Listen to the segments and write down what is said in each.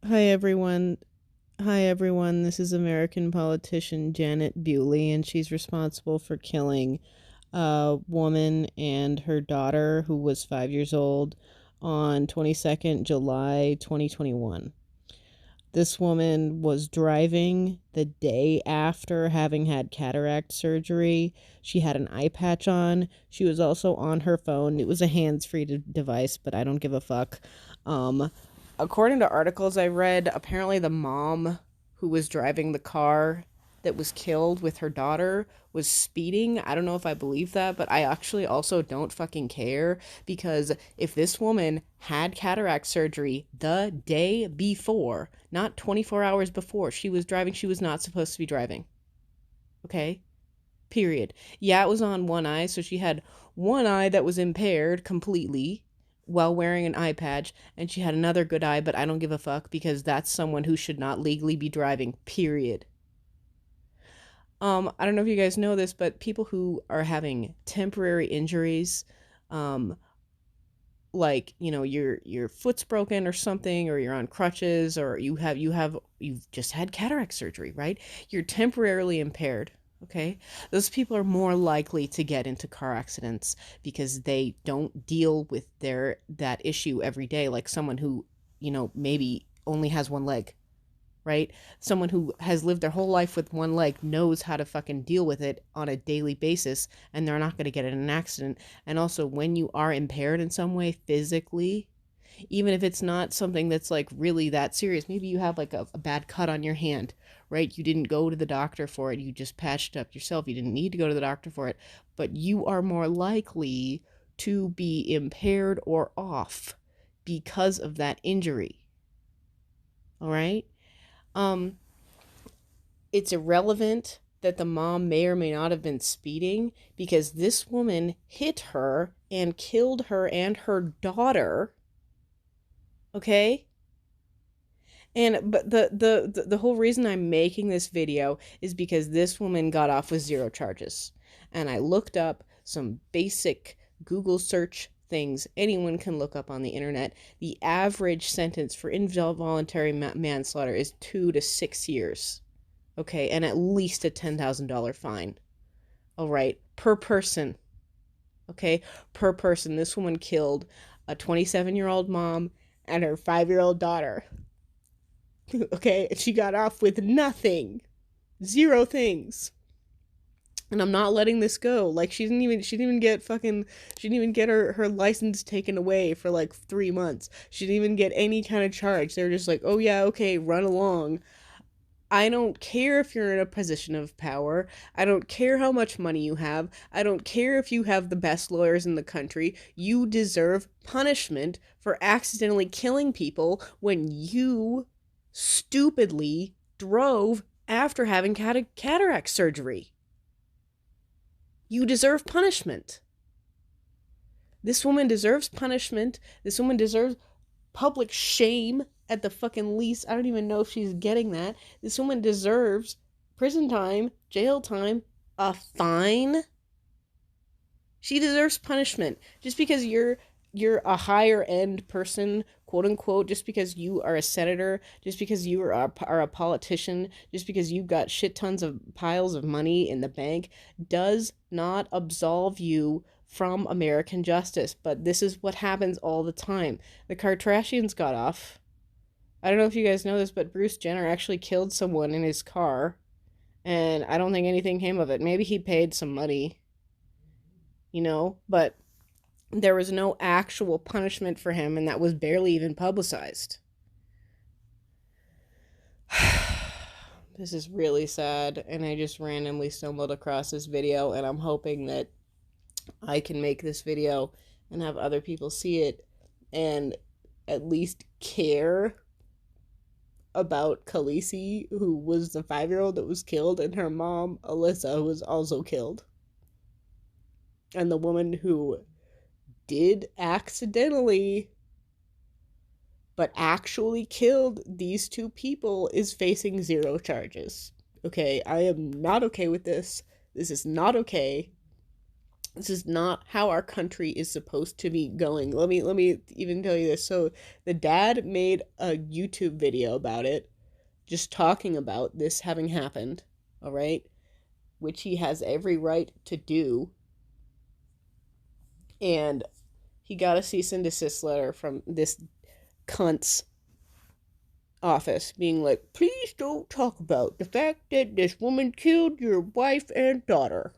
Hi everyone. Hi everyone. This is American politician Janet Bewley, and she's responsible for killing a woman and her daughter who was 5 years old on 22nd July 2021. This woman was driving the day after having had cataract surgery. She had an eye patch on. She was also on her phone. It was a hands-free device, but I don't give a fuck. Um, According to articles I read, apparently the mom who was driving the car that was killed with her daughter was speeding. I don't know if I believe that, but I actually also don't fucking care because if this woman had cataract surgery the day before, not 24 hours before she was driving, she was not supposed to be driving. Okay? Period. Yeah, it was on one eye, so she had one eye that was impaired completely while wearing an eye patch, and she had another good eye, but I don't give a fuck because that's someone who should not legally be driving. Period. I don't know if you guys know this, but people who are having temporary injuries, um, like your foot's broken or something, or you're on crutches, or you've just had cataract surgery, right? You're temporarily impaired. Okay, those people are more likely to get into car accidents because they don't deal with that issue every day, like someone who maybe only has one leg, right? Someone who has lived their whole life with one leg knows how to fucking deal with it on a daily basis, and they're not going to get in an accident. And also, when you are impaired in some way physically, even if it's not something that's like really that serious, maybe you have like a bad cut on your hand, right? You didn't go to the doctor for it, you just patched it up yourself. You didn't need to go to the doctor for it, but you are more likely to be impaired or off because of that injury. All right? Um, it's irrelevant that the mom may or may not have been speeding because this woman hit her and killed her and her daughter. Okay? And but the whole reason I'm making this video is because this woman got off with zero charges. And I looked up some basic Google search things anyone can look up on the internet. The average sentence for involuntary manslaughter is 2 to 6 years. Okay, and at least a $10,000 fine. All right, per person. Okay, per person. This woman killed a 27-year-old mom and her 5-year-old daughter. Okay, and she got off with nothing. Zero things. And I'm not letting this go. Like she didn't even get fucking she didn't even get her license taken away for like 3 months. She didn't even get any kind of charge. They were just like, oh yeah, okay, run along. I don't care if you're in a position of power. I don't care how much money you have. I don't care if you have the best lawyers in the country. You deserve punishment for accidentally killing people when you stupidly drove after having cataract surgery. You deserve punishment. This woman deserves punishment. This woman deserves public shame at the fucking least. I don't even know if she's getting that. This woman deserves prison time, jail time, a fine. She deserves punishment just because you're a higher end person, quote unquote, just because you are a senator, just because you are a politician, just because you've got shit tons of piles of money in the bank, does not absolve you from American justice. But this is what happens all the time. The Kardashians got off. I don't know if you guys know this, but Bruce Jenner actually killed someone in his car, and I don't think anything came of it. Maybe he paid some money, but there was no actual punishment for him, and that was barely even publicized. This is really sad, and I just randomly stumbled across this video, and I'm hoping that I can make this video and have other people see it and at least care about Khaleesi, who was the 5-year-old that was killed, and her mom, Alyssa, who was also killed. And the woman who did accidentally but actually killed these two people is facing zero charges. Okay, I am not okay with this. This is not okay. This is not how our country is supposed to be going. Let me even tell you this. So the dad made a YouTube video about it, just talking about this having happened, all right? Which he has every right to do. And he got a cease and desist letter from this cunt's office being like, please don't talk about the fact that this woman killed your wife and daughter.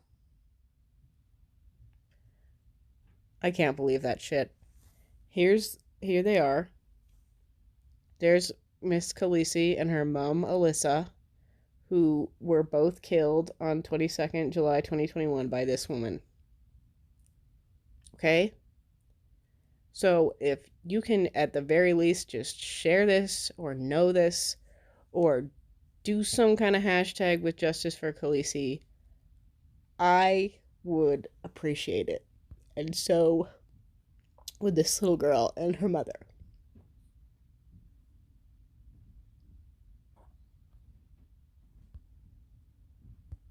I can't believe that shit. Here they are. There's Miss Khaleesi and her mom Alyssa, who were both killed on 22nd July 2021 by this woman. Okay? So if you can at the very least just share this or know this or do some kind of hashtag with Justice for Khaleesi, I would appreciate it. And so would this little girl and her mother.